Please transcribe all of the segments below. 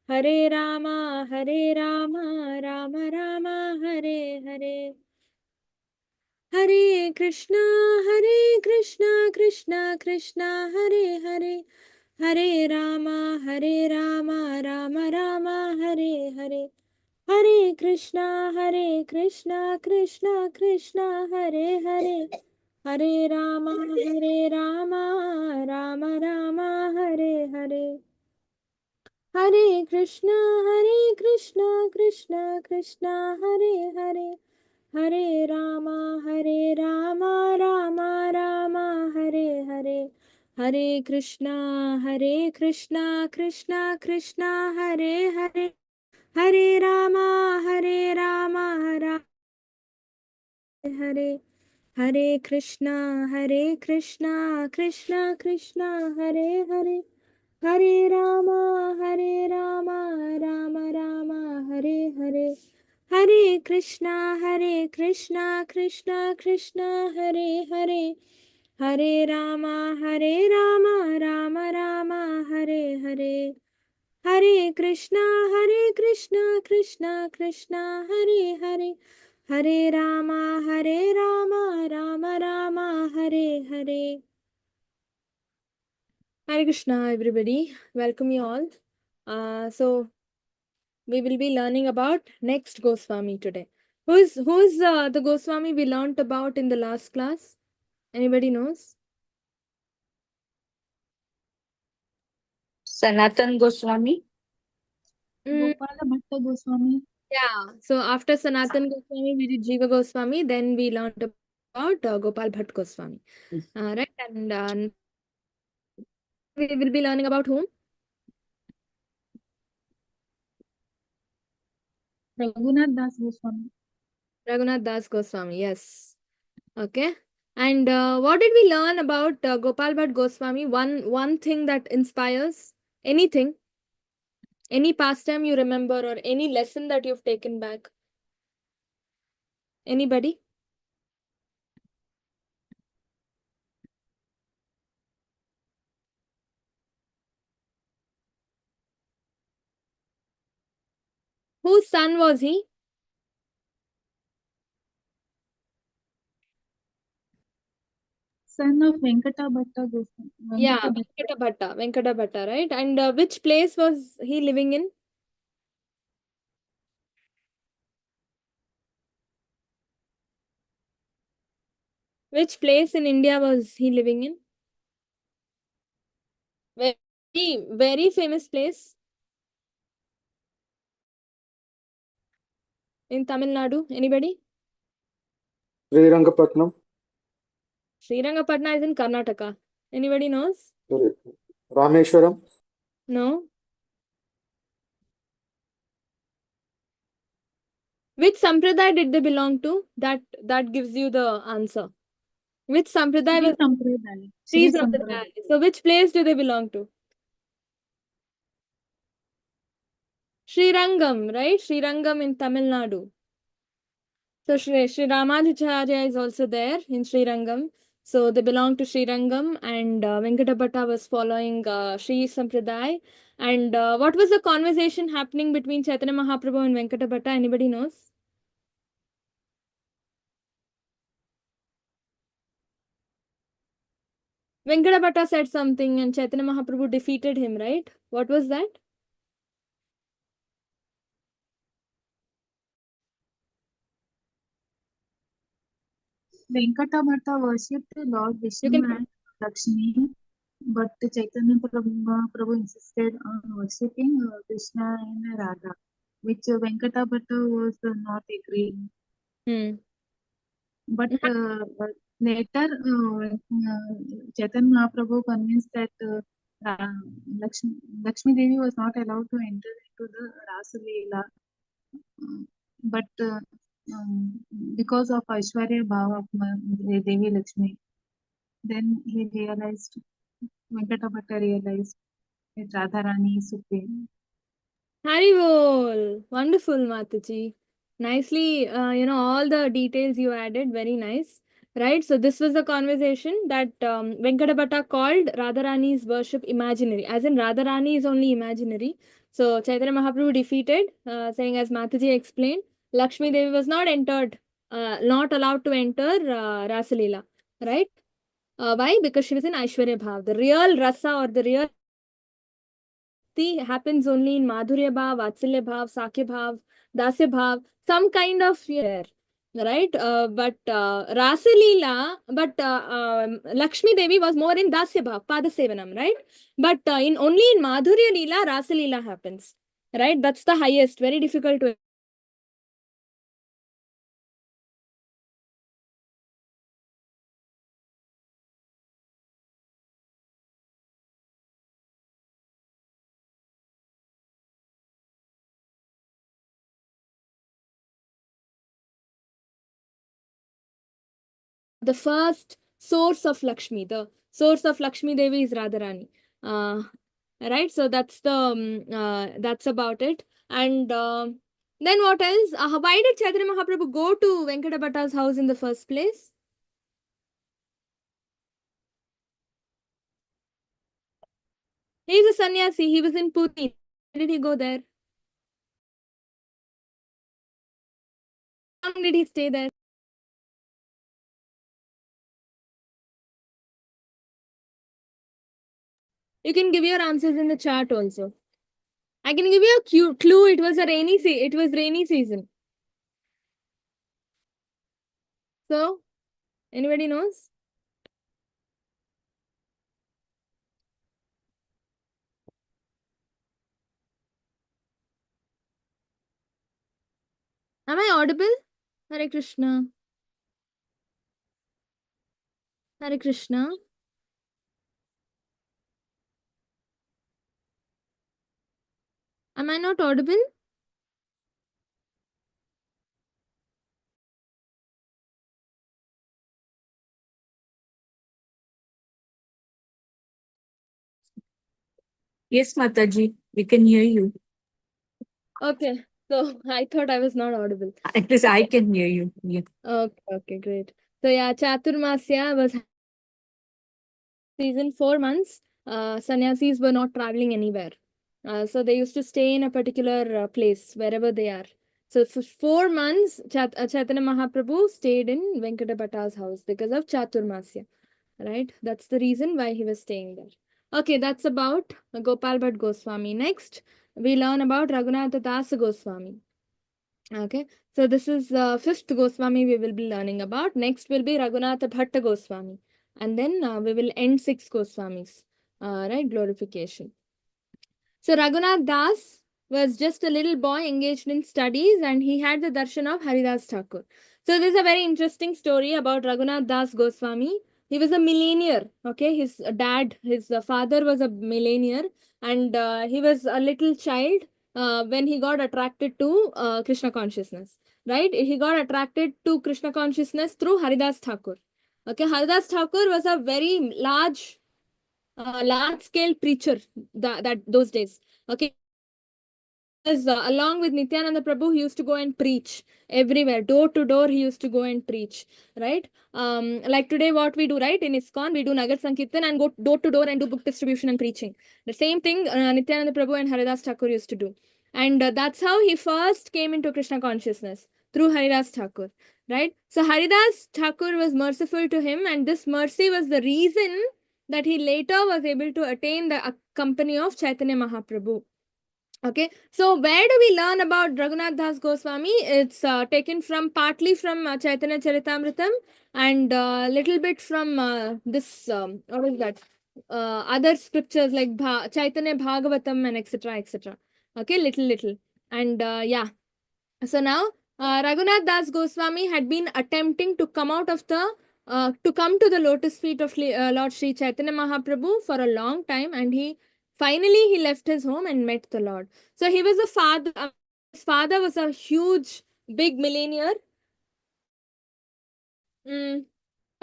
Hare Rama, Rama Rama, Hare Hare. Hare Krishna, Krishna Krishna, Hare Hare. Hare Rama, Rama Rama, Hare Hare. Hare Krishna, Krishna Krishna, Hare Hare. Hare Rama, Rama Rama, Hare Hare. Hare Krishna, Krishna Hare Hare. Hare Rama, Rama Rama, Hare Hare. Hare Krishna, Krishna Krishna, Hare Hare. Hare Rama, Rama Hare. Hare Krishna, Krishna Krishna, Hare Hare. Hare Rama, Rama Rama, Hare Hare. Hare Krishna, Krishna Hare Hare. Hare Rama, Rama Rama, Hare Hare. Hare Krishna, Krishna Hare Hare. Hare Rama, Rama Rama, Hare Hare. Hare Krishna, everybody. Welcome you all. So we will be learning about next Goswami today. Who's the Goswami we learnt about in the last class? Anybody knows? Sanatan Goswami. Gopala Bhatta Goswami. Yeah. So after Sanatan Goswami, we did Jiva Goswami. Then we learnt about Gopal Bhatt Goswami. Right. And we will be learning about whom? Raghunath Das Goswami. Raghunath Das Goswami. Yes. Okay. And what did we learn about Gopal Bhatt Goswami? One thing that inspires anything, any pastime you remember, or any lesson that you've taken back. Anybody? Whose son was he? Son of Venkata Bhatta Goswami. Yeah, Venkata Bhatta, right? And which place was he living in? Which place in India was he living in? Very famous place in Tamil Nadu. Anybody? Srirangapatnam. Srirangapatna is in Karnataka. Anybody knows? Rameshwaram. No. Which sampradaya did they belong to? That gives you the answer. Which sampradaya Sri was Sampradaya. Sri Sri Sampradaya? Sampradaya. So which place do they belong to? Srirangam, right? Srirangam in Tamil Nadu. So Sri Ramadhicharya is also there in Srirangam. So they belong to Srirangam, and Venkata Bhatta was following Sri Sampradaya. And what was the conversation happening between Chaitanya Mahaprabhu and Venkata Bhatta? Anybody knows? Venkata Bhatta said something and Chaitanya Mahaprabhu defeated him, right? What was that? Venkata Bhatta worshipped Lord You Vishnu can and Lakshmi, but Chaitanya Prabhu insisted on worshipping Krishna and Radha, which Venkata Bhatta was not agreeing. But later, Chaitanya Mahaprabhu convinced that Lakshmi Devi was not allowed to enter into the Rasa Leela. But because of Aishwarya Bhava of Devi Lakshmi, then he realized, Venkata Bhatta realized that Radharani is supreme. Haribol. Wonderful, Mataji. Nicely, all the details you added, very nice. Right, so this was the conversation that Venkata Bhatta called Radharani's worship imaginary, as in Radharani is only imaginary. So Chaitanya Mahaprabhu defeated, saying as Mataji explained, Lakshmi Devi was not allowed to enter Rasa Leela, right? Why? Because she was in Aishwarya Bhav. The real rasa or the real happens only in Madhurya Bhav, Vatsalya Bhav, Sakya Bhav, Dasya Bhav, some kind of there, right? But Rasa Leela, Lakshmi Devi was more in Dasya Bhav, Pada Sevanam, right? But only in Madhurya Leela, Rasa Leela happens, right? That's the highest, very difficult to. The first source of Lakshmi, the source of Lakshmi Devi is Radharani. Right? So that's that's about it. And then what else? Why did Chaitanya Mahaprabhu go to Venkata house in the first place? He's a sannyasi. He was in Puri. Why did he go there? How long did he stay there? You can give your answers in the chat also. I can give you a clue. It was rainy season. So, anybody knows? Am I audible? Hare Krishna. Hare Krishna. Am I not audible? Yes, Mataji, we can hear you. Okay. So I thought I was not audible. At least I can hear you. Yeah. Okay, great. So yeah, Chaturmasya was season 4 months. Sannyasis were not traveling anywhere. So they used to stay in a particular place wherever they are. So for 4 months, Chaitanya Mahaprabhu stayed in Venkata Bhatta's house because of Chaturmasya. Right? That's the reason why he was staying there. Okay, that's about Gopal Bhatt Goswami. Next, we learn about Raghunatha Dasa Goswami. Okay, so this is the fifth Goswami we will be learning about. Next will be Raghunatha Bhatta Goswami. And then we will end 6 Goswamis. Right, glorification. So Raghunath Das was just a little boy engaged in studies and he had the darshan of Haridas Thakur. So this is a very interesting story about Raghunath Das Goswami. He was a millionaire. Okay, his father was a millionaire and he was a little child when he got attracted to Krishna consciousness. Right, he got attracted to Krishna consciousness through Haridas Thakur. Okay, Haridas Thakur was a very large scale preacher that those days. Okay, along with Nityananda Prabhu, he used to go and preach everywhere, door to door. He used to go and preach, right? Like today, what we do, right? In ISKCON, we do Nagar Sankirtan and go door to door and do book distribution and preaching. The same thing Nityananda Prabhu and Haridas Thakur used to do, and that's how he first came into Krishna consciousness through Haridas Thakur, right? So Haridas Thakur was merciful to him, and this mercy was the reason that he later was able to attain the company of Chaitanya Mahaprabhu. Okay, so where do we learn about Raghunath Das Goswami? It's taken from partly from Chaitanya Charitamritam and little bit from this, what is that? Other scriptures like Chaitanya Bhagavatam and etc. etc. Okay, little. And yeah, so now Raghunath Das Goswami had been attempting to come out of to come to the lotus feet of Lord Sri Chaitanya Mahaprabhu for a long time, and finally he left his home and met the Lord. So he was a father. His father was a huge, big millionaire, a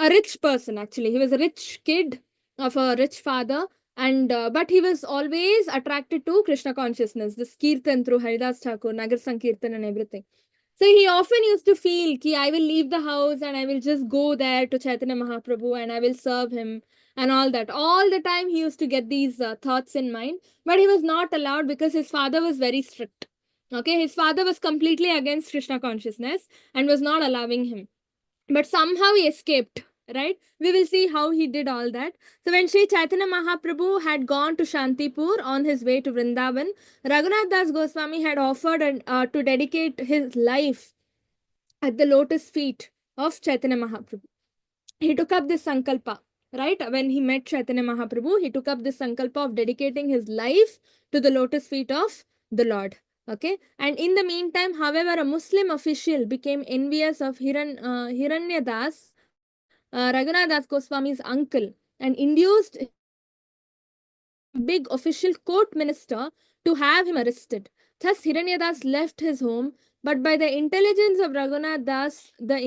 rich person actually. He was a rich kid of a rich father, and but he was always attracted to Krishna consciousness, this kirtan through Haridas Thakur, Nagar Sankirtan, and everything. So he often used to feel that I will leave the house and I will just go there to Chaitanya Mahaprabhu and I will serve him. and all that. All the time he used to get these thoughts in mind, but he was not allowed because his father was very strict. Okay, his father was completely against Krishna consciousness and was not allowing him. But somehow he escaped, right? We will see how he did all that. So when Sri Chaitanya Mahaprabhu had gone to Shantipur on his way to Vrindavan, Raghunath Das Goswami had offered to dedicate his life at the lotus feet of Chaitanya Mahaprabhu. He took up this sankalpa, right? When he met Chaitanya Mahaprabhu, he took up this sankalpa of dedicating his life to the lotus feet of the Lord. Okay, and in the meantime, however, a Muslim official became envious of Hiranya Das, Raghunath Das Goswami's uncle, and induced big official court minister to have him arrested. Thus, Hiranyadas left his home, but by the intelligence of Raghunath Das, the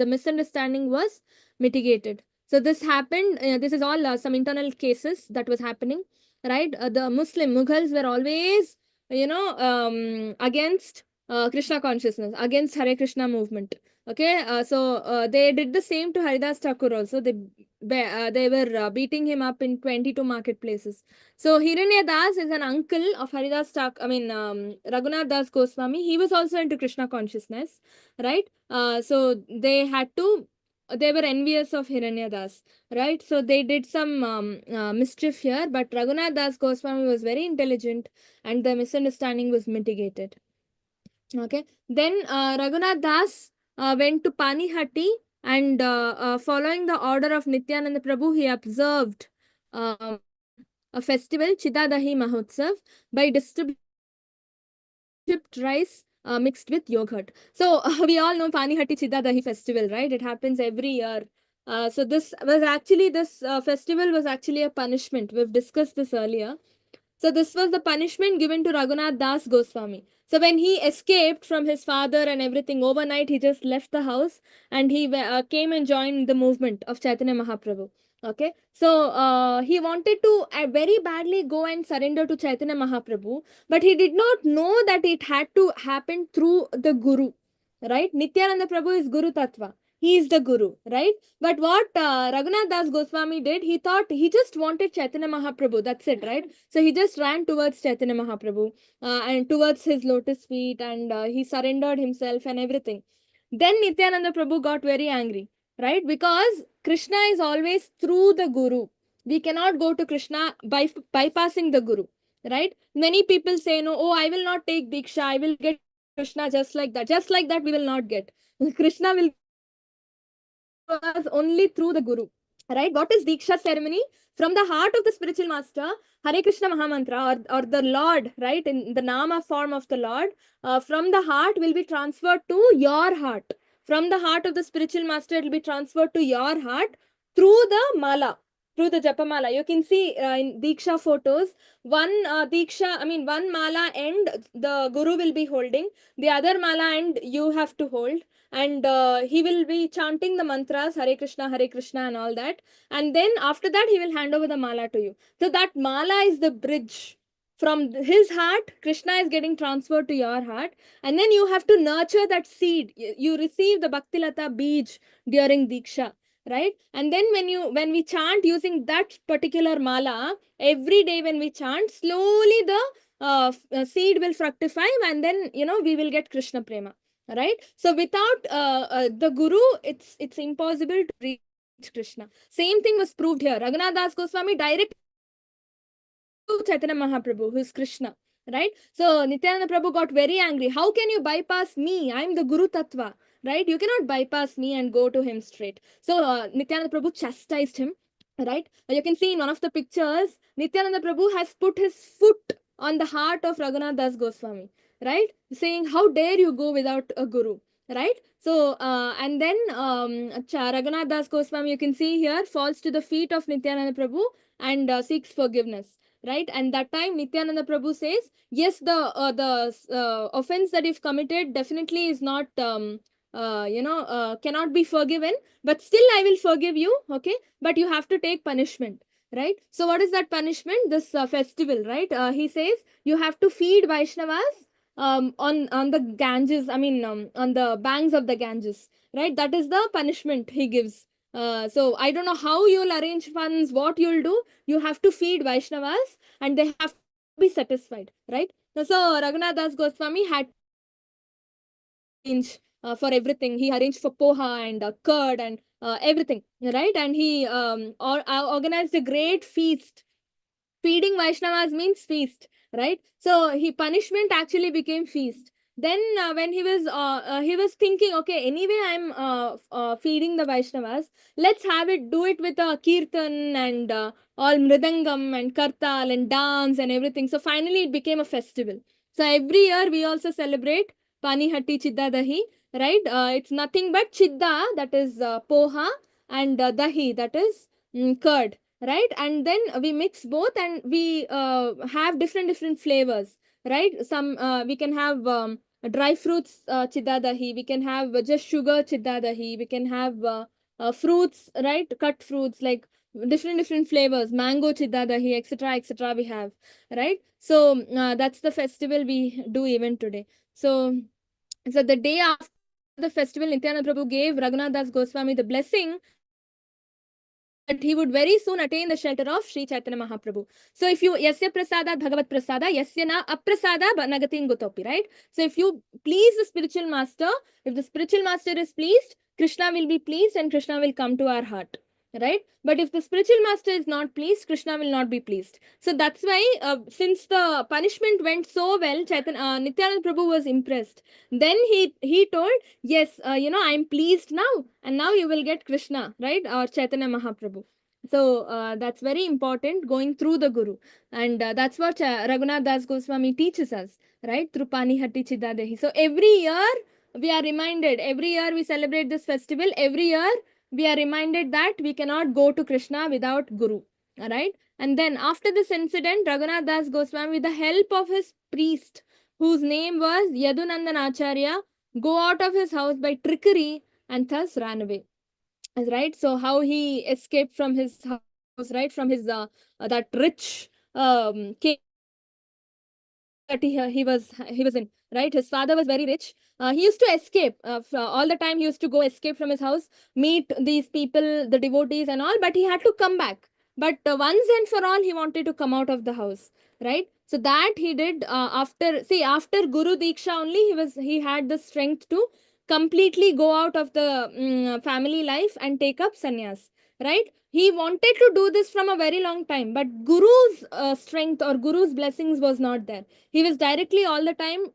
misunderstanding was mitigated. So this happened. This is all some internal cases that was happening, right? The Muslim Mughals were always, against Krishna consciousness, against Hare Krishna movement. Okay, so they did the same to Haridas Thakur also. They were beating him up in 22 marketplaces. So Hiranya Das is an uncle of Haridas Thakur, Raghunath Das Goswami. He was also into Krishna consciousness, right? So they were envious of Hiranya Das, right? So they did some mischief here, but Raghunath Das Goswami was very intelligent and the misunderstanding was mitigated. Okay, then Raghunath Das went to Panihati and following the order of Nityananda Prabhu, he observed a festival, Chidadahi Mahotsav, by distributing rice mixed with yogurt. So we all know Panihati Chidadahi festival, right? It happens every year. So this festival was actually a punishment. We've discussed this earlier. So this was the punishment given to Raghunath Das Goswami. So when he escaped from his father and everything overnight, he just left the house and he came and joined the movement of Chaitanya Mahaprabhu. Okay, so he wanted to very badly go and surrender to Chaitanya Mahaprabhu, but he did not know that it had to happen through the Guru, right? Nityananda Prabhu is Guru Tattva. He is the Guru, right? But what Raghunath Das Goswami did, he thought he just wanted Chaitanya Mahaprabhu. That's it, right? So he just ran towards Chaitanya Mahaprabhu and towards his lotus feet and he surrendered himself and everything. Then Nityananda Prabhu got very angry, right? Because Krishna is always through the Guru. We cannot go to Krishna by bypassing the Guru, right? Many people say, no, oh, I will not take Diksha. I will get Krishna just like that. Just like that, we will not get. Krishna will us only through the Guru. Right? What is Diksha ceremony? From the heart of the spiritual master, Hare Krishna Mahamantra or the Lord, right? In the Nama form of the Lord, from the heart will be transferred to your heart. From the heart of the spiritual master, it will be transferred to your heart through the mala, through the Japamala. You can see in Diksha photos, one mala end the Guru will be holding, the other mala end you have to hold. And he will be chanting the mantras Hare Krishna and all that, and then after that he will hand over the mala to you. So that mala is the bridge from his heart. Krishna is getting transferred to your heart, and then you have to nurture that seed. You receive the Bhaktilata beej during Diksha, right? And then when we chant using that particular mala every day, when we chant, slowly the seed will fructify, and then we will get Krishna prema. Right? So without the Guru, it's impossible to reach Krishna. Same thing was proved here. Raghunath Das Goswami direct to Chaitanya Mahaprabhu, who is Krishna. Right? So Nityananda Prabhu got very angry. How can you bypass me? I am the Guru Tattva. Right? You cannot bypass me and go to him straight. So Nityananda Prabhu chastised him. Right? You can see in one of the pictures, Nityananda Prabhu has put his foot on the heart of Raghunath Das Goswami. Right? Saying, how dare you go without a Guru? Right? So, and then Raghunath Das Goswami, you can see here, falls to the feet of Nityananda Prabhu and seeks forgiveness. Right? And that time Nityananda Prabhu says, yes, the offense that you've committed definitely is not, cannot be forgiven, but still I will forgive you, okay? But you have to take punishment. Right? So what is that punishment? This festival, right? He says, you have to feed Vaishnavas on the Ganges, on the banks of the Ganges, right? That is the punishment he gives. So I don't know how you'll arrange funds, what you'll do. You have to feed Vaishnavas and they have to be satisfied, right? So Raghunath Das Goswami had arrange for everything. He arranged for poha and curd and everything, right? And he organized a great feast. Feeding Vaishnavas means feast, right? So he punishment actually became feast. Then when he was thinking, okay, anyway I'm feeding the Vaishnavas. Let's do it with a kirtan and all mridangam and kartal and dance and everything. So finally it became a festival. So every year we also celebrate Pani Hatti Chidda Dahi, right? It's nothing but chidda, that is poha, and dahi, that is curd, right? And then we mix both and we have different flavors, right? Some we can have dry fruits chidda dahi, we can have just sugar chidda dahi, we can have fruits, right? Cut fruits, like different flavors, mango chidda dahi, etc we have, right? So that's the festival we do even today. So the day after the festival, Nityananda Prabhu gave Raghunath Das Goswami the blessing that he would very soon attain the shelter of Sri Chaitanya Mahaprabhu. So if you yasya prasada bhagavat prasada yasya na aprasada nagatin gotopi, right? So if you please the spiritual master, if the spiritual master is pleased, Krishna will be pleased and Krishna will come to our heart, right? But if the spiritual master is not pleased, Krishna will not be pleased. So that's why since the punishment went so well, Nityananda Prabhu was impressed. Then he told, yes, I'm pleased now, and now you will get Krishna, right? Or Chaitanya Mahaprabhu. So that's very important, going through the Guru. And that's what Raghunath Das Goswami teaches us, right? Through Pani Hatti Chidda Dehi. So every year we are reminded, every year we celebrate this festival, every year we are reminded that we cannot go to Krishna without Guru, all right? And then after this incident, Raghunath Das Goswami, with the help of his priest, whose name was Yadunandan Acharya, go out of his house by trickery and thus ran away. Right? So how he escaped from his house, right? From his that rich king that he was in, right? His father was very rich. He used to escape all the time. He used to go escape from his house, meet these people, the devotees and all, but he had to come back. But once and for all, he wanted to come out of the house, right? So that he did after Guru Diksha only he had the strength to completely go out of the family life and take up sannyas, right? He wanted to do this from a very long time, but Guru's strength or Guru's blessings was not there. He was directly all the time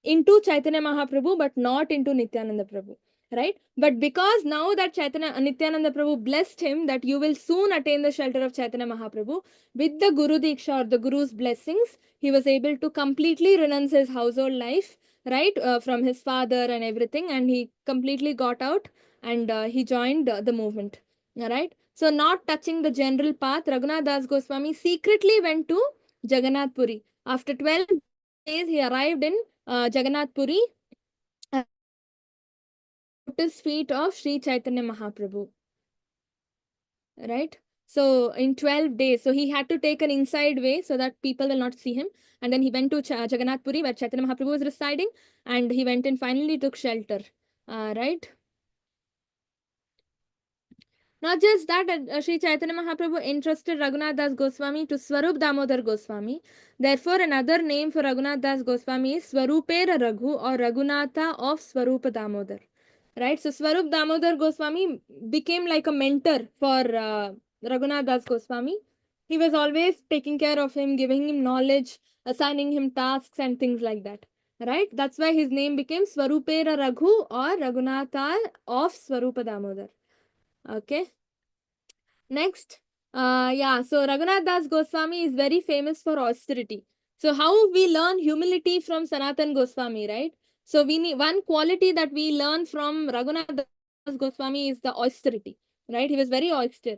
into Chaitanya Mahaprabhu, but not into Nityananda Prabhu, right? But because now that Nityananda Prabhu blessed him that you will soon attain the shelter of Chaitanya Mahaprabhu, with the Guru Diksha or the Guru's blessings, he was able to completely renounce his household life, right? From his father and everything, and he completely got out and he joined the movement, all right? So not touching the general path, Raghunath Das Goswami secretly went to Jagannath Puri. After 12 days, he arrived in Jagannath Puri, lotus feet of Sri Chaitanya Mahaprabhu, right? So in 12 days, so he had to take an inside way so that people will not see him. And then he went to Jagannath Puri where Chaitanya Mahaprabhu was residing, and he went and finally took shelter, right? Not just that, Sri Chaitanya Mahaprabhu entrusted Raghunath Das Goswami to Swarup Damodar Goswami. Therefore, another name for Raghunath Das Goswami is Swarupera Raghu or Raghunatha of Swarupa Damodar. Right? So, Swarup Damodar Goswami became like a mentor for Raghunath Das Goswami. He was always taking care of him, giving him knowledge, assigning him tasks and things like that. Right? That's why his name became Swarupera Raghu or Raghunatha of Swarupa Damodar. Okay. Next, so Raghunath Das Goswami is very famous for austerity. So how we learn humility from Sanatan Goswami, right? So we need one quality that we learn from Raghunath Das Goswami is the austerity, right? He was very austere.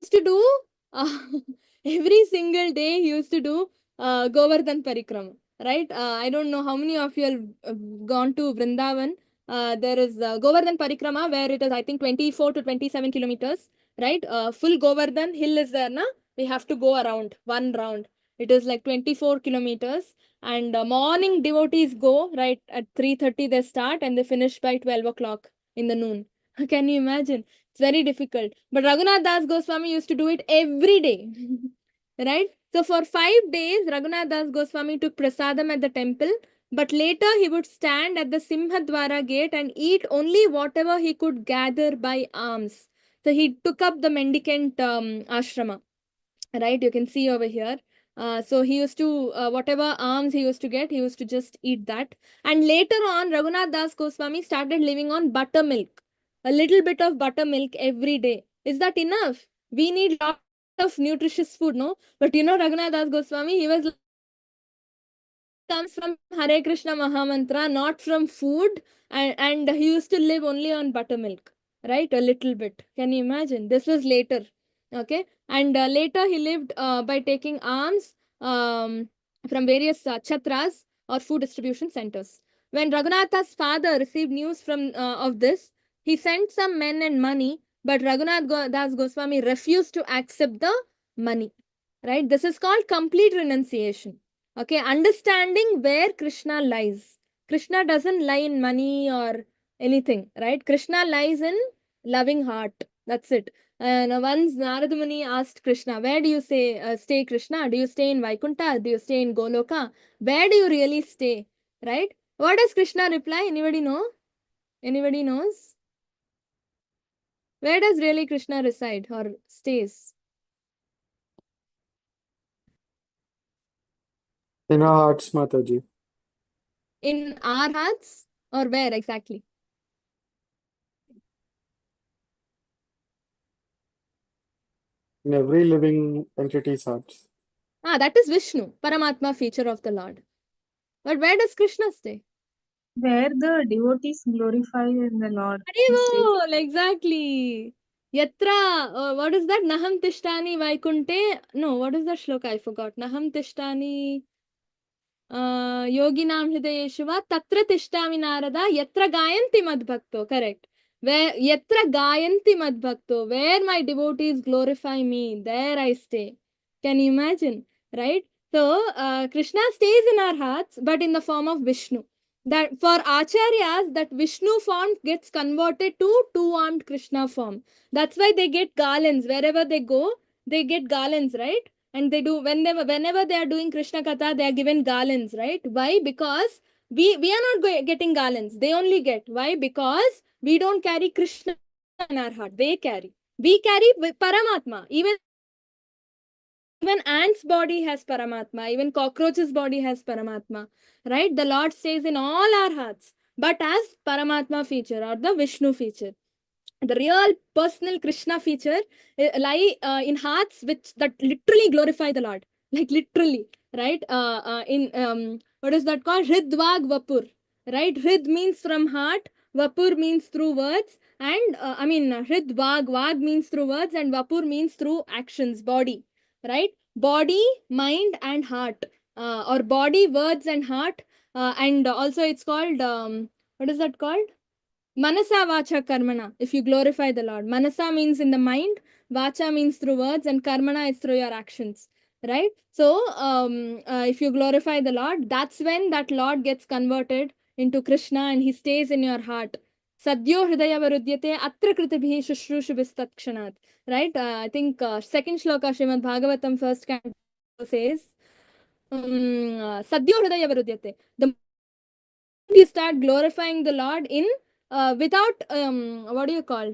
He used to do every single day. He used to do Govardhan Parikrama, right? I don't know how many of you have gone to Vrindavan. There is Govardhan Parikrama where it is, I think, 24 to 27 kilometers, right? Full Govardhan hill is there, na? We have to go around, one round. It is like 24 kilometers. And morning devotees go, right? At 3:30 they start and they finish by 12 o'clock in the noon. Can you imagine? It's very difficult. But Raghunath Das Goswami used to do it every day. Right? So for 5 days, Raghunath Das Goswami took prasadam at the temple, but later he would stand at the Simhadwara gate and eat only whatever he could gather by alms. So he took up the mendicant ashrama. Right? You can see over here. So he used to, whatever alms he used to get, he used to just eat that. And later on, Raghunath Das Goswami started living on buttermilk. A little bit of buttermilk every day. Is that enough? We need lot of nutritious food, no? But you know, Raghunath Das Goswami, he was comes from Hare Krishna Mahamantra, not from food, and he used to live only on buttermilk, right? A little bit. Can you imagine? This was later, okay? And later he lived by taking alms from various chatras or food distribution centers. When Raghunatha's father received news from of this, he sent some men and money, but Raghunath Das Goswami refused to accept the money, right? This is called complete renunciation. Okay, understanding where Krishna lies. Krishna doesn't lie in money or anything, right? Krishna lies in loving heart. That's it. And once Narada Muni asked Krishna, where do you stay, Krishna? Do you stay in Vaikuntha? Do you stay in Goloka? Where do you really stay? Right? What does Krishna reply? Anybody know? Anybody knows? Where does really Krishna reside or stays? In our hearts, Mataji. In our hearts or where exactly? In every living entity's hearts. That is Vishnu, Paramatma feature of the Lord. But where does Krishna stay? Where the devotees glorify in the Lord. He stays. Haribol, exactly. Yatra, what is that? Naham Tishtani Vaikunte. No, what is that shloka? I forgot. Naham Tishtani Yoginam Hridayeshuva Tatra Tishtami Narada Yatra Gayanti Madbhakto. Correct. Where Yatra Gayanti Madbhakto, where my devotees glorify me, there I stay. Can you imagine? Right? So, Krishna stays in our hearts, but in the form of Vishnu. That for acharyas, that Vishnu form gets converted to two-armed Krishna form. That's why they get garlands. Wherever they go, they get garlands, right? And they do, whenever they are doing Krishna Katha, they are given garlands, right? Why? Because we are not getting garlands. They only get. Why? Because we don't carry Krishna in our heart. They carry. We carry Paramatma. Even ant's body has Paramatma. Even cockroach's body has Paramatma. Right? The Lord stays in all our hearts, but as Paramatma feature or the Vishnu feature. The real personal Krishna feature lie in hearts which that literally glorify the Lord. Like literally, right? In what is that called? Hridvag Vapur. Right? Hrid means from heart, Vapur means through words, and Hridvag, Vag means through words, and Vapur means through actions, body. Right? Body, mind, and heart. Or body, words, and heart. And also it's called, what is that called? Manasa vacha karmana, if you glorify the Lord. Manasa means in the mind, vacha means through words, and karmana is through your actions. Right? So, if you glorify the Lord, that's when that Lord gets converted into Krishna and he stays in your heart. Sadhyo hridaya varudyate atra kritabhi shushrushabhistat kshanat. Right? I think second shloka Srimad Bhagavatam first canto says, Sadhyo hridaya varudyate. The you start glorifying the Lord in without what do you call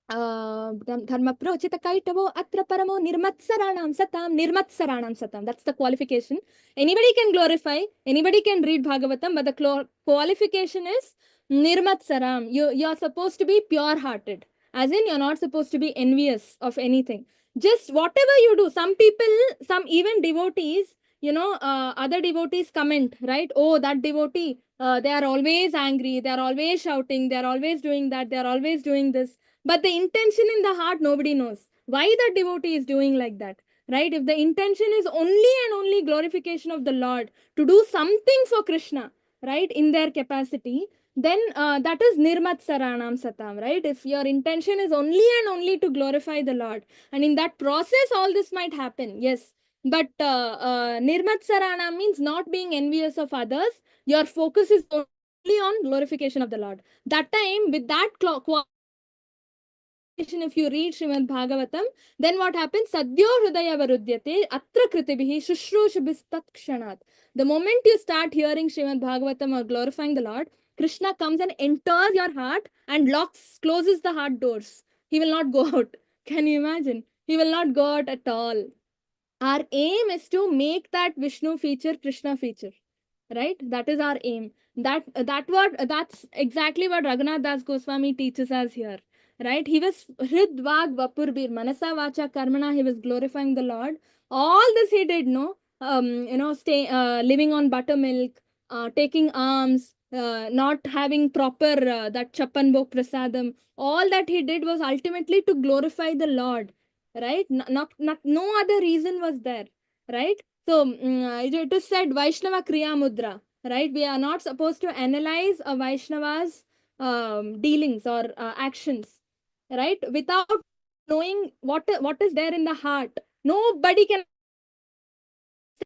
dharma prochita kaitavo atra paramo nirmatsaranam satam. That's the qualification. Anybody can glorify, anybody can read Bhagavatam, but the qualification is nirmatsaram. You're supposed to be pure hearted, as in you're not supposed to be envious of anything. Just whatever you do, some people, some even devotees, other devotees comment, right? Oh, that devotee, they are always angry, they are always shouting, they are always doing that, they are always doing this. But the intention in the heart, nobody knows why the devotee is doing like that, right? If the intention is only and only glorification of the Lord, to do something for Krishna, right, in their capacity, then that is nirmat saranam satam, right? If your intention is only and only to glorify the Lord, and in that process all this might happen, yes. But nirmat sarana means not being envious of others. Your focus is only on glorification of the Lord. That time, with that if you read Srimad Bhagavatam, then what happens? Sadhyo Hridaya Varudyate Atra Kritibhihi Shushrushabhistat Kshanat. The moment you start hearing Srimad Bhagavatam or glorifying the Lord, Krishna comes and enters your heart and closes the heart doors. He will not go out. Can you imagine? He will not go out at all. Our aim is to make that Vishnu feature Krishna feature, right? That is our aim. That's exactly what Raghunath Das Goswami teaches us here, right? He was Hrid Vag Vapur Bir Manasa Vacha Karmana. He was glorifying the Lord. All this he did, no, living on buttermilk, taking alms, not having proper that Chapan Bhog Prasadam. All that he did was ultimately to glorify the Lord, right? No other reason was there, right? So it is said Vaishnava Kriya Mudra, right? We are not supposed to analyze a Vaishnava's dealings or actions, right? Without knowing what is there in the heart. Nobody can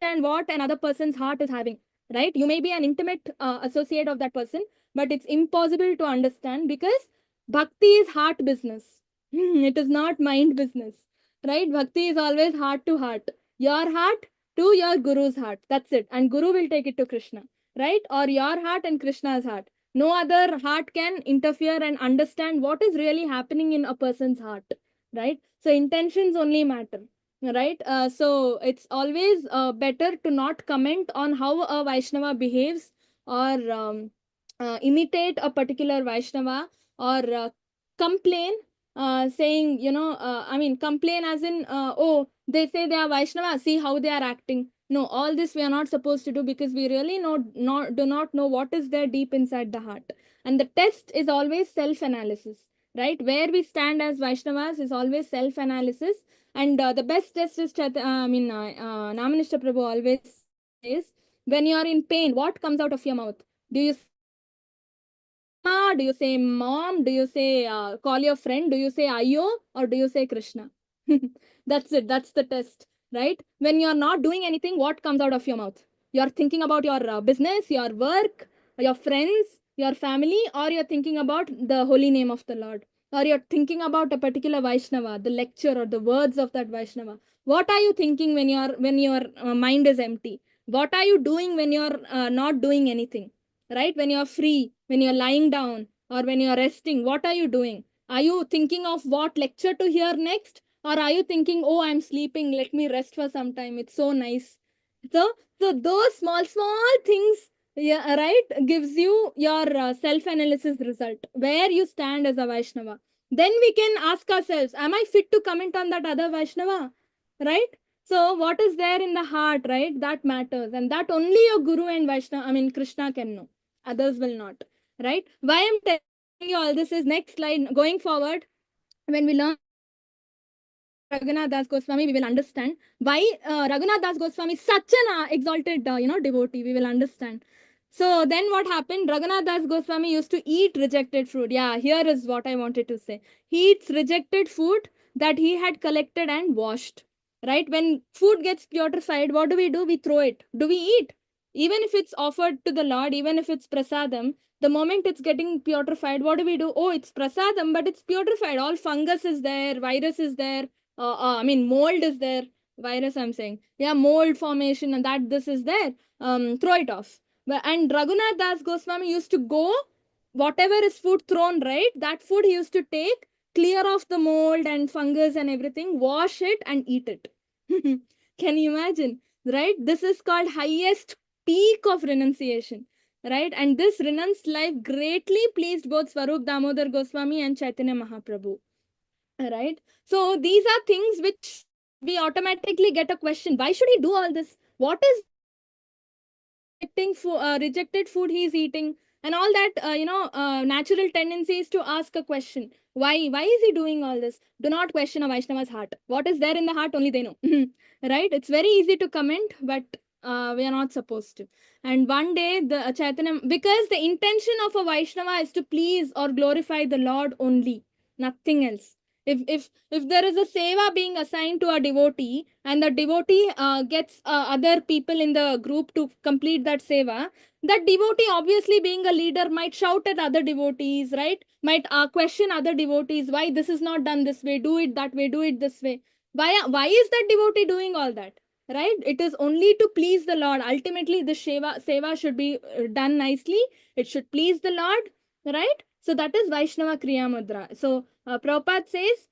understand what another person's heart is having, right? You may be an intimate associate of that person, but it's impossible to understand because bhakti is heart business. It is not mind business, right? Bhakti is always heart to heart. Your heart to your guru's heart. That's it. And guru will take it to Krishna, right? Or your heart and Krishna's heart. No other heart can interfere and understand what is really happening in a person's heart, right? So intentions only matter, right? So it's always better to not comment on how a Vaishnava behaves or imitate a particular Vaishnava or complain, saying, complain as in, oh, they say they are Vaishnava, see how they are acting. No, all this we are not supposed to do because we really do not know what is there deep inside the heart. And the test is always self-analysis, right? Where we stand as Vaishnavas is always self-analysis. And the best test is, Namanishta Prabhu always says, when you are in pain, what comes out of your mouth? Do you do you say mom? Do you say call your friend? Do you say Ayo? Or do you say Krishna? That's it. That's the test, right? When you're not doing anything, what comes out of your mouth? You're thinking about your business, your work, your friends, your family, or you're thinking about the holy name of the Lord, or you're thinking about a particular Vaishnava, the lecture or the words of that Vaishnava. What are you thinking when your mind is empty? What are you doing when you're not doing anything? Right? When you're free, when you're lying down, or when you're resting, what are you doing? Are you thinking of what lecture to hear next? Or are you thinking, oh, I'm sleeping, let me rest for some time, it's so nice. So those small things, yeah, right, gives you your self-analysis result, where you stand as a Vaishnava. Then we can ask ourselves, am I fit to comment on that other Vaishnava? Right? So what is there in the heart, right? That matters. And that only your Guru and Vaishnava, Krishna can know. Others will not, right? Why I'm telling you all this is next slide. Going forward, when we learn Raghunath Das Goswami, we will understand why Raghunath Das Goswami is such an exalted, devotee. We will understand. So then what happened? Raghunath Das Goswami used to eat rejected fruit. Yeah, here is what I wanted to say. He eats rejected food that he had collected and washed. Right? When food gets purified, what do? We throw it. Do we eat? Even if it's offered to the Lord, even if it's prasadam, the moment it's getting purified, what do? Oh, it's prasadam, but it's purified. All fungus is there, virus is there, mold is there. Virus, I'm saying. Yeah, mold formation and that this is there. Throw it off. And Raghunath Das Goswami used to go, whatever is food thrown, right? That food he used to take, clear off the mold and fungus and everything, wash it and eat it. Can you imagine? Right? This is called highest peak of renunciation. Right? And this renounced life greatly pleased both Swarup Damodar Goswami and Chaitanya Mahaprabhu. Right? So these are things which we automatically get a question. Why should he do all this? What is rejected food he's eating? And all that, natural tendencies to ask a question. Why is he doing all this? Do not question a Vaishnava's heart. What is there in the heart, only they know. Right? It's very easy to comment, but we are not supposed to. And one day, the Chaitanya, because the intention of a Vaishnava is to please or glorify the Lord only, nothing else. If there is a seva being assigned to a devotee and the devotee gets other people in the group to complete that seva, that devotee, obviously being a leader, might shout at other devotees, right? Might question other devotees, why this is not done this way, do it that way, do it this way. Why is that devotee doing all that? Right? It is only to please the Lord. Ultimately, the seva should be done nicely. It should please the Lord, right? So that is Vaishnava Kriya Mudra. So Prabhupada says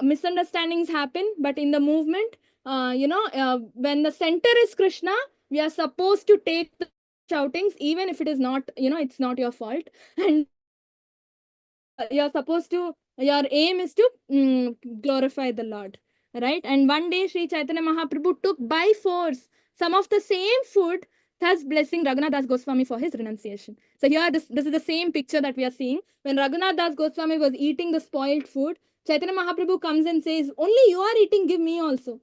misunderstandings happen, but in the movement, when the center is Krishna, we are supposed to take the shoutings, even if it is not, it's not your fault. And you're supposed to, your aim is to glorify the Lord, right? And one day Sri Chaitanya Mahaprabhu took by force some of the same food, thus blessing Raghunath Das Goswami for his renunciation. So here, this is the same picture that we are seeing. When Raghunath Das Goswami was eating the spoiled food, Chaitanya Mahaprabhu comes and says, only you are eating, give me also.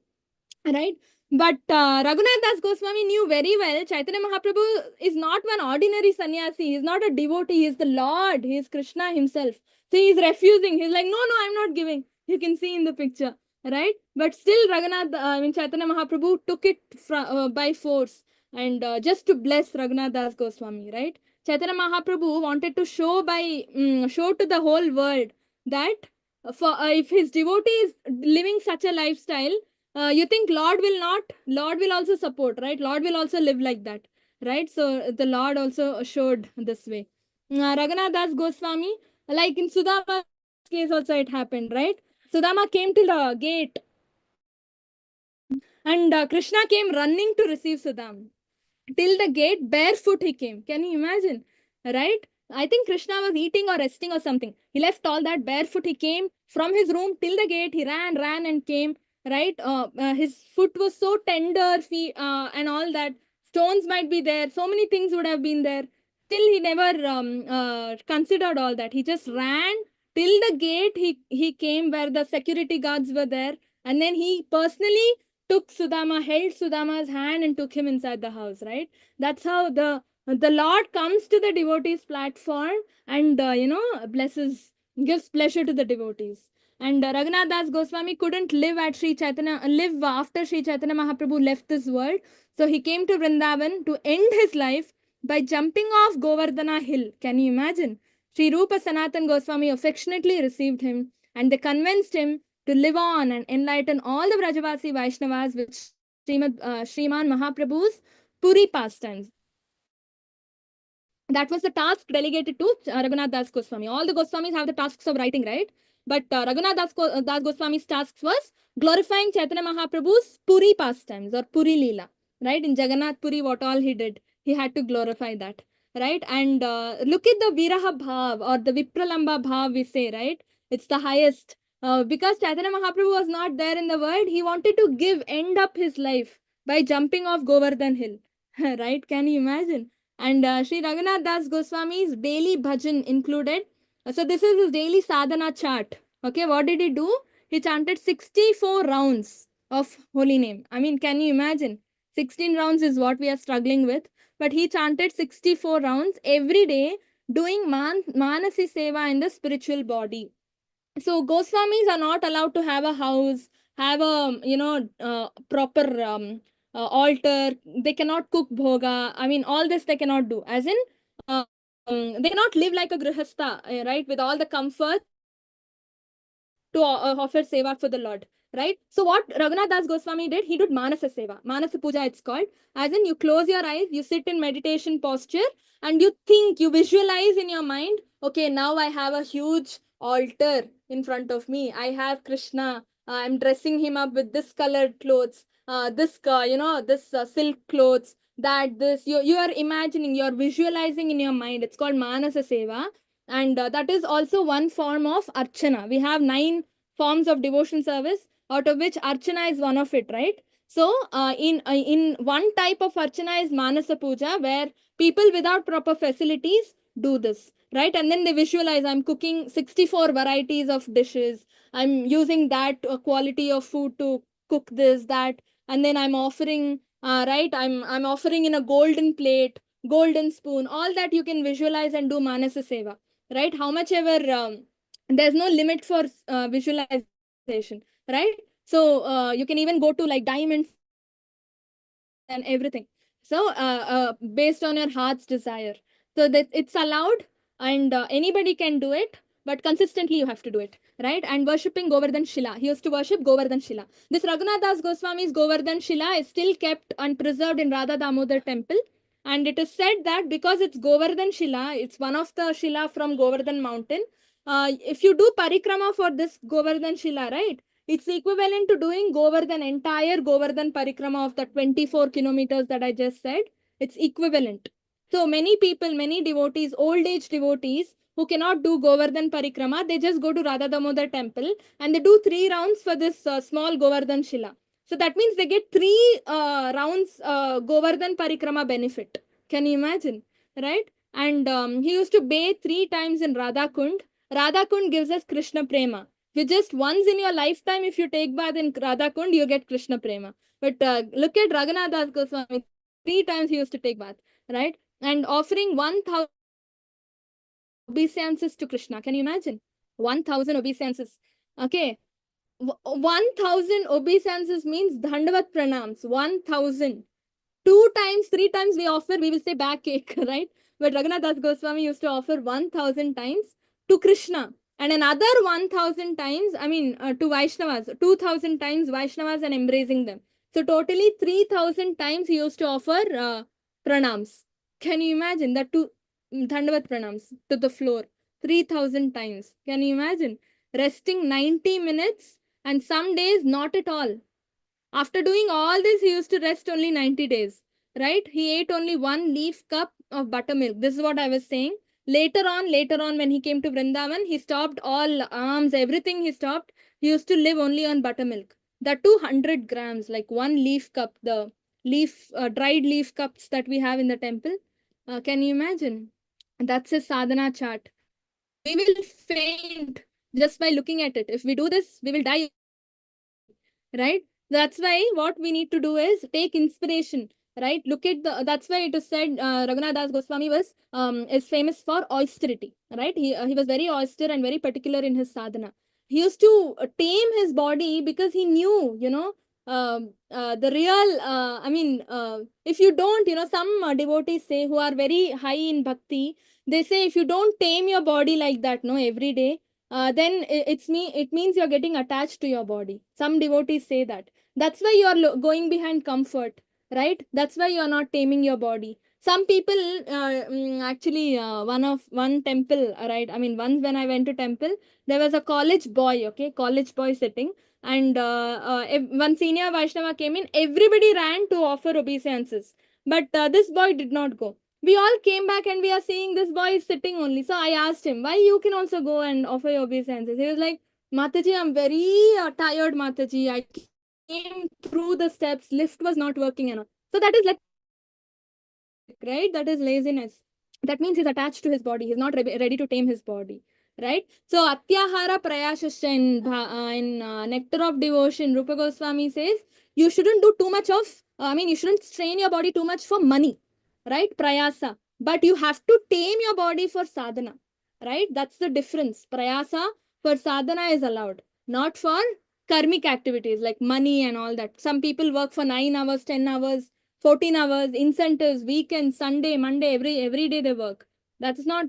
Right? But Raghunath Das Goswami knew very well Chaitanya Mahaprabhu is not one ordinary sannyasi. He is not a devotee. He is the Lord. He is Krishna himself. So he is refusing. He's like, no, I'm not giving. You can see in the picture, right? But still, Chaitanya Mahaprabhu took it by force and just to bless Raghunath Das Goswami, right? Chaitanya Mahaprabhu wanted to show to the whole world that if his devotee is living such a lifestyle, you think Lord will also support, right? Lord will also live like that, right? So the Lord also showed this way. Raghunath Das Goswami, like in Sudama's case also it happened, right? Sudama came to the gate and Krishna came running to receive Sudama. Till the gate, barefoot he came. Can you imagine? Right? I think Krishna was eating or resting or something. He left all that barefoot. He came from his room till the gate. He ran and came. Right? His foot was so tender, and all that. Stones might be there. So many things would have been there. Still, he never considered all that. He just ran till the gate. He came where the security guards were there, and then he personally took Sudama, held Sudama's hand and took him inside the house, right? That's how the Lord comes to the devotees platform and gives pleasure to the devotees. And Raghunath Das Goswami couldn't live after Sri Chaitanya Mahaprabhu left this world. So he came to Vrindavan to end his life by jumping off Govardhana hill. Can you imagine? Sri Rupa Sanatan Goswami affectionately received him and they convinced him to live on and enlighten all the Brajavasi Vaishnavas with Sriman Mahaprabhu's Puri pastimes. That was the task delegated to Raghunath Das Goswami. All the Goswamis have the tasks of writing, right? But Raghunath Das Goswami's task was glorifying Chaitanya Mahaprabhu's Puri pastimes or Puri Leela, right? In Jagannath Puri, what all he did, he had to glorify that, right? And look at the Viraha Bhav or the Vipralamba Bhav, we say, right? It's the highest. Because Chaitanya Mahaprabhu was not there in the world, he wanted to end up his life by jumping off Govardhan hill, right? Can you imagine? And Sri Raghunath Das Goswami's daily bhajan included. So this is his daily sadhana chart. Okay, what did he do? He chanted 64 rounds of holy name. I mean, can you imagine? 16 rounds is what we are struggling with. But he chanted 64 rounds every day doing Manasi Seva in the spiritual body. So Goswamis are not allowed to have a house, have a proper altar. They cannot cook bhoga. I mean, all this they cannot do. As in, they cannot live like a grihastha, right? With all the comfort to offer seva for the Lord, right? So what Raghunath Das Goswami did, he did Manasa Seva. Manasa Puja it's called. As in, you close your eyes, you sit in meditation posture and you think, you visualize in your mind, okay, now I have a huge altar in front of me. I have Krishna. I'm dressing him up with this colored clothes, this silk clothes, you are imagining, you're visualizing in your mind. It's called Manasa Seva. And that is also one form of Archana. We have 9 forms of devotion service, out of which Archana is one of it, right? So in one type of Archana is Manasa Puja, where people without proper facilities do this, right? And then they visualize, I'm cooking 64 varieties of dishes. I'm using that quality of food to cook this, that, and then I'm offering, right? I'm offering in a golden plate, golden spoon, all that you can visualize and do Manasa Seva. Right? How much ever there's no limit for visualization, right? So you can even go to like diamonds and everything. So based on your heart's desire. So that it's allowed, and anybody can do it, but consistently you have to do it, right? And worshipping Govardhan Shila. He used to worship Govardhan Shila. This Raghunath Das Goswami's Govardhan Shila is still kept and preserved in Radha Damodar temple. And it is said that because it's Govardhan Shila, it's one of the Shila from Govardhan mountain. If you do parikrama for this Govardhan Shila, right? It's equivalent to doing Govardhan, entire Govardhan parikrama of the 24 kilometers that I just said. It's equivalent. So many people, many devotees, old age devotees who cannot do Govardhan parikrama, they just go to Radha Damodar temple and they do 3 rounds for this small Govardhan Shila. So that means they get 3 rounds Govardhan parikrama benefit. Can you imagine? Right? And he used to bathe 3 times in Radha Kund. Radha Kund gives us Krishna Prema. With just once in your lifetime, if you take bath in Radha Kund, you get Krishna Prema. But look at Raghunath Das Goswami. 3 times he used to take bath, right? And offering 1,000 obeisances to Krishna. Can you imagine? 1,000 obeisances. Okay. 1,000 obeisances means Dandavat Pranams. 1,000. 2 times, 3 times we offer, we will say back ache, right? But Raghunath Das Goswami used to offer 1,000 times to Krishna. And another 1,000 times, to Vaishnavas, 2,000 times Vaishnavas and embracing them. So totally 3,000 times he used to offer pranams. Can you imagine that? Dandavat pranams to the floor 3,000 times. Can you imagine? Resting 90 minutes and some days not at all. After doing all this, he used to rest only 90 days, right? He ate only 1 leaf cup of buttermilk. This is what I was saying. Later on, when he came to Vrindavan, he stopped all alms, everything he stopped. He used to live only on buttermilk. The 200 grams, like 1 leaf cup, the dried leaf cups that we have in the temple. Can you imagine? That's his sadhana chart. We will faint just by looking at it. If we do this, we will die, right? That's why what we need to do is take inspiration, right? Look at that's why it is said Raghunath Das Goswami is famous for austerity, right? He was very austere and very particular in his sadhana. He used to tame his body because he knew, the real, if you don't, some devotees say who are very high in bhakti, they say if you don't tame your body like that, no, every day, then it means you're getting attached to your body. Some devotees say that. That's why you are going behind comfort, right? That's why you're not taming your body. Some people, actually, one temple, right? Once when I went to temple, there was a college boy, okay, college boy sitting, and one senior Vaishnava came in. Everybody ran to offer obeisances, but this boy did not go. We all came back and we are seeing this boy is sitting only. So I asked him, why you can also go and offer your obeisances? He was like, Mataji, I'm very tired, Mataji. I came through the steps, lift was not working enough. So that is like, right? That is laziness. That means he's attached to his body. He's not ready to tame his body, right? So Atyahara Prayashasya in Nectar of Devotion, Rupa Goswami says, you shouldn't do too much of, you shouldn't strain your body too much for money, right? Prayasa. But you have to tame your body for sadhana, right? That's the difference. Prayasa for sadhana is allowed, not for karmic activities like money and all that. Some people work for 9 hours, 10 hours, 14 hours, incentives, weekends, Sunday, Monday, every day they work. That's not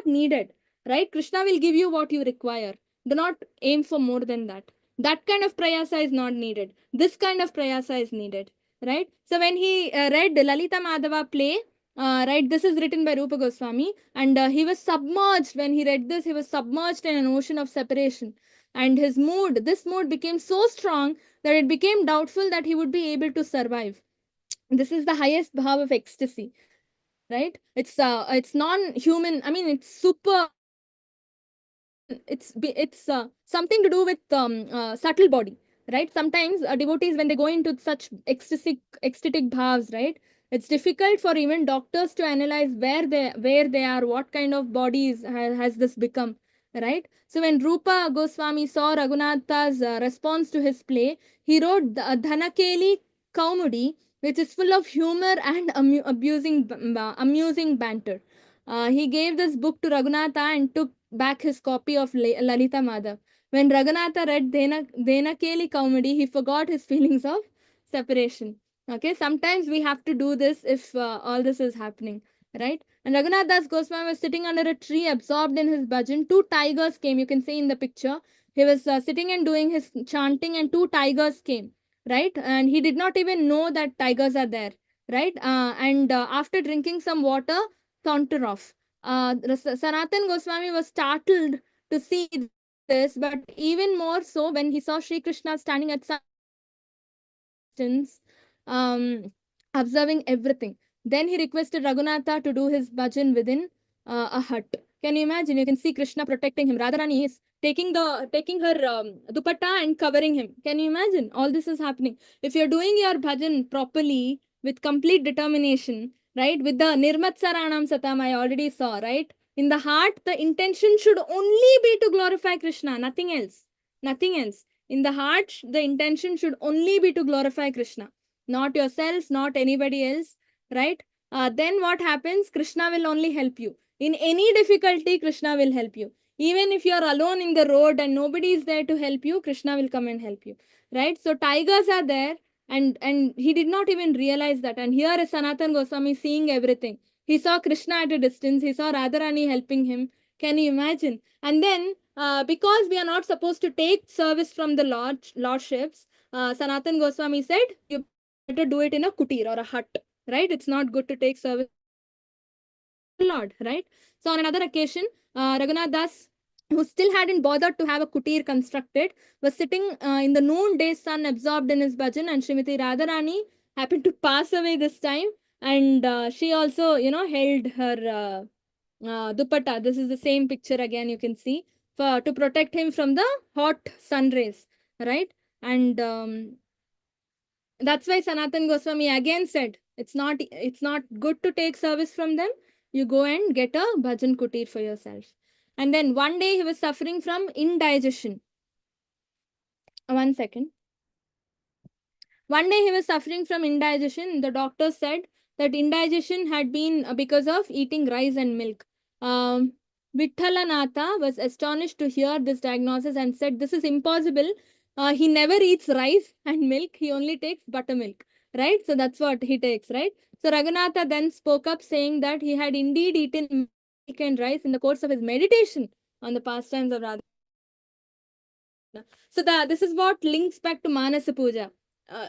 needed, right? Krishna will give you what you require. Do not aim for more than that. That kind of prayasa is not needed. This kind of prayasa is needed, right? So when he read Lalita Madhava play, right, this is written by Rupa Goswami, and he was submerged. When he read this, he was submerged in an ocean of separation, and this mood became so strong that it became doubtful that he would be able to survive. This is the highest bhav of ecstasy, right? It's non-human. It's super. It's something to do with subtle body, right? Sometimes devotees, when they go into such ecstatic bhavs, right, it's difficult for even doctors to analyze where they are, what kind of bodies has this become, right? So when Rupa Goswami saw Raghunatha's response to his play, he wrote Dhanakeli Kaumudi, which is full of humor and amusing banter. He gave this book to Raghunatha and took back his copy of Lalita Madhav. When Raghunatha read Denakeli Kaumudi, he forgot his feelings of separation. Okay, sometimes we have to do this if all this is happening, right? And Raghunath Das Goswami was sitting under a tree, absorbed in his bhajan. Two tigers came. You can see in the picture. He was sitting and doing his chanting, and two tigers came, right? And he did not even know that tigers are there, right? And after drinking some water, saunter off. Sanatan Goswami was startled to see this, but even more so when he saw Sri Krishna standing at some distance, observing everything. Then he requested Raghunatha to do his bhajan within a hut. Can you imagine? You can see Krishna protecting him. Radharani is taking her dupatta and covering him. Can you imagine? All this is happening. If you're doing your bhajan properly with complete determination, right? With the Nirmatsaranam Satam, I already saw, right? In the heart, the intention should only be to glorify Krishna, nothing else. Nothing else. In the heart, the intention should only be to glorify Krishna, not yourself, not anybody else, right? Then what happens? Krishna will only help you. In any difficulty, Krishna will help you. Even if you're alone in the road and nobody is there to help you, Krishna will come and help you, right? So tigers are there, and he did not even realize that. And here is Sanatan Goswami seeing everything. He saw Krishna at a distance. He saw Radharani helping him. Can you imagine? And then, because we are not supposed to take service from the lordships, Sanatan Goswami said, you better do it in a kutir or a hut, right? It's not good to take service Lord, right? So on another occasion, Raghunath Das, who still hadn't bothered to have a kutir constructed, was sitting in the noonday sun, absorbed in his bhajan, and Srimati Radharani happened to pass away this time, and she also, held her dupatta. This is the same picture again. You can see to protect him from the hot sun rays, right? And that's why Sanatan Goswami again said it's not good to take service from them. You go and get a bhajan kutir for yourself. And then one day he was suffering from indigestion. One second. One day he was suffering from indigestion. The doctor said that indigestion had been because of eating rice and milk. Vitthalanatha was astonished to hear this diagnosis and said, this is impossible. He never eats rice and milk. He only takes buttermilk, right? So that's what he takes, right? So Raghunatha then spoke up saying that he had indeed eaten milk and rice in the course of his meditation on the pastimes of Radha. So this is what links back to Manasa Puja.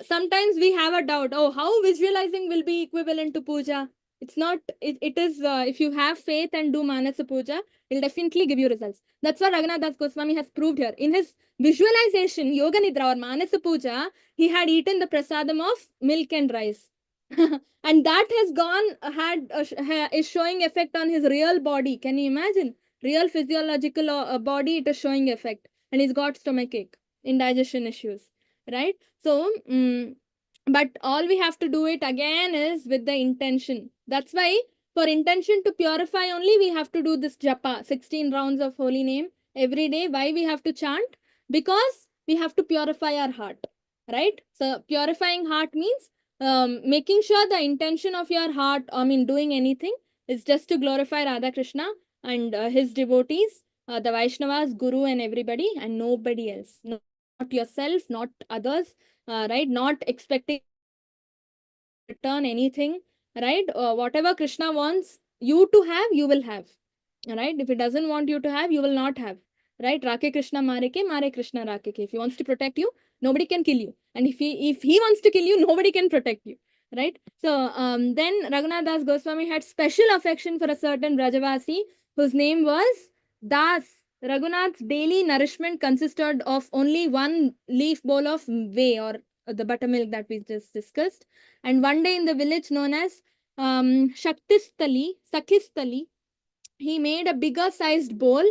Sometimes we have a doubt, how visualizing will be equivalent to puja? It's not, it is, if you have faith and do Manasa Puja, it'll definitely give you results. That's what Raghunath Das Goswami has proved here. In his visualization, Yoga Nidra or Manasa Puja, he had eaten the prasadam of milk and rice. And that has is showing effect on his real body. Can you imagine? Real physiological body, it is showing effect. And he's got stomachache, indigestion issues, right? So, but all we have to do it again is with the intention. That's why for intention to purify only, we have to do this japa, 16 rounds of holy name every day. Why we have to chant? Because we have to purify our heart, right? So purifying heart means making sure the intention of your heart, doing anything is just to glorify Radha Krishna and his devotees, the Vaishnavas, Guru and everybody, and nobody else. Not yourself, not others, right? Not expecting return anything, right? Whatever Krishna wants you to have, you will have, right? If he doesn't want you to have, you will not have, right? Rake Krishna mare Krishna rake ke. If he wants to protect you, nobody can kill you. And if he wants to kill you, nobody can protect you, right? So then Raghunath Das Goswami had special affection for a certain Brajavasi whose name was Das. Raghunath's daily nourishment consisted of only one leaf bowl of whey, or the buttermilk that we just discussed. And one day in the village known as Sakhistali, he made a bigger sized bowl,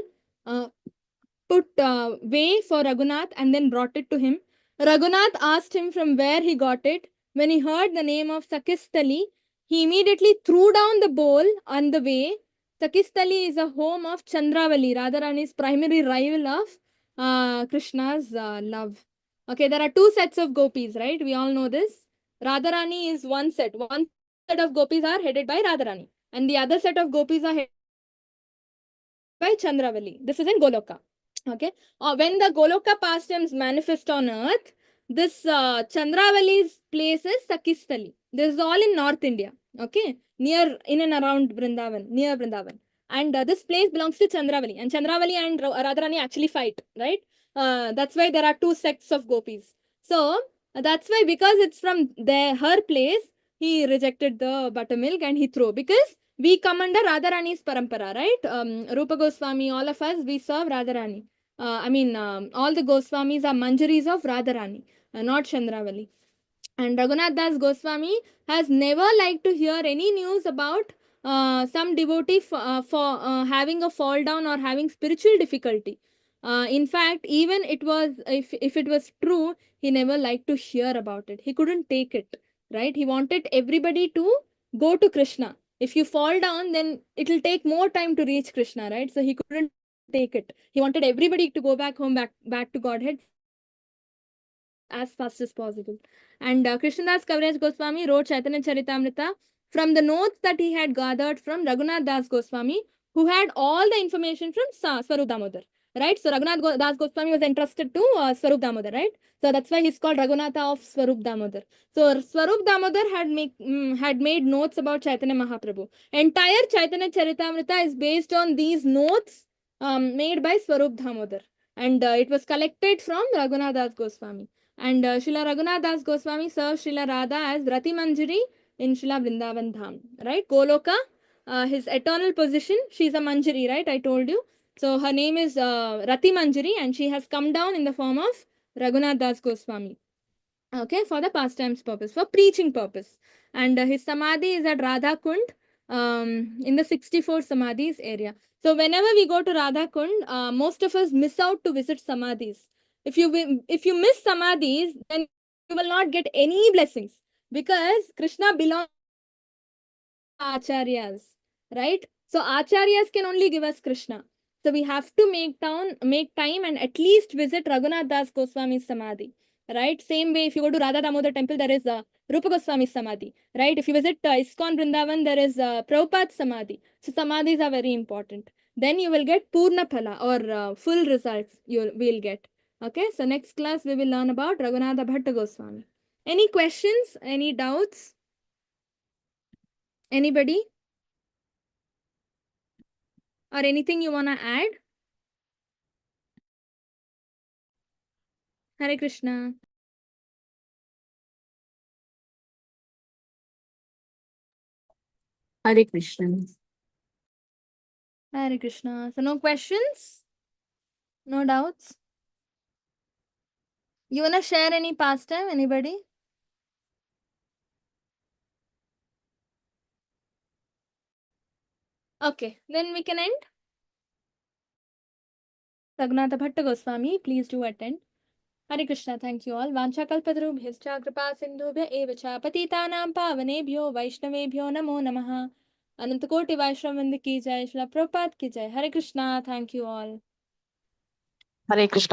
put whey for Raghunath, and then brought it to him. Raghunath asked him from where he got it. When he heard the name of Sakhistali, he immediately threw down the bowl and the whey. Sakhistali is a home of Chandravali, Radharani's primary rival of Krishna's love. Okay, there are two sets of gopis, right? We all know this. Radharani is one set. One set of gopis are headed by Radharani, and the other set of gopis are headed by Chandravali. This is in Goloka. Okay. When the Goloka pastimes manifest on earth, this Chandravali's place is Sakistali. This is all in North India. Okay. Near, in and around Vrindavan, near Vrindavan. And this place belongs to Chandravali. And Chandravali and Radharani actually fight, right? That's why there are two sects of gopis. So that's why, because it's from her place, he rejected the buttermilk and he threw. Because we come under Radharani's parampara, right? Rupa Goswami, all of us, we serve Radharani. All the Goswamis are Manjaris of Radharani, not Chandravali. And Raghunath Das Goswami has never liked to hear any news about some devotee for having a fall down or having spiritual difficulty. In fact, even it was, if it was true, he never liked to hear about it. He couldn't take it, right? He wanted everybody to go to Krishna. If you fall down, then it will take more time to reach Krishna, right? So he couldn't take it. He wanted everybody to go back home, back to Godhead as fast as possible. And Krishnadas Kaviraj Goswami wrote Chaitanya Charitamrita from the notes that he had gathered from Raghunath Das Goswami, who had all the information from Swarup Damodar, right? So Raghunath Das Goswami was entrusted to Swarup Damodar, right? So that's why he's called Raghunatha of Swarup Damodar. So Swarup Damodar had made notes about Chaitanya Mahaprabhu. Entire Chaitanya Charitamrita is based on these notes made by Swarup Damodar. And it was collected from Raghunath Das Goswami. And Srila Raghunath Das Goswami serves Srila Radha as Rati Manjari in Srila Vrindavan Dham, right? Goloka, his eternal position, she's a Manjari, right? I told you. So her name is Rati Manjari, and she has come down in the form of Raghunath Das Goswami. Okay, for the pastimes purpose, for preaching purpose. And his samadhi is at Radha Kund in the 64 samadhis area. So whenever we go to Radha Kund, most of us miss out to visit samadhis. If you miss samadhis, then you will not get any blessings, because Krishna belongs to acharyas, right? So acharyas can only give us Krishna. So we have to make time and at least visit Raghunath Das Goswami's samadhi, right? Same way, if you go to Radha Damodar temple, there is Rupa Goswami's samadhi, right? If you visit ISKCON Vrindavan, there is Prabhupada's samadhi. So samadhis are very important. Then you will get Purna Phala, or full results you will get. Okay, so next class we will learn about Raghunatha Bhatta Goswami. Any questions? Any doubts? Anybody? Or anything you want to add? Hare Krishna. Hare Krishna. Hare Krishna. So no questions? No doubts? You want to share any pastime? Anybody? Okay, then we can end. Raghunatha Bhatta Goswami, please do attend. Hare Krishna, thank you all. Vancha kalpatarubhyascha kripa sindhubhya eva cha patitanam pavanebhyo vaishnavebhyo namo namaha. Anantakoti Vaishnav Vrinda ki jai, Srila Prabhupada ki jai. Hare Krishna, thank you all. Hare Krishna.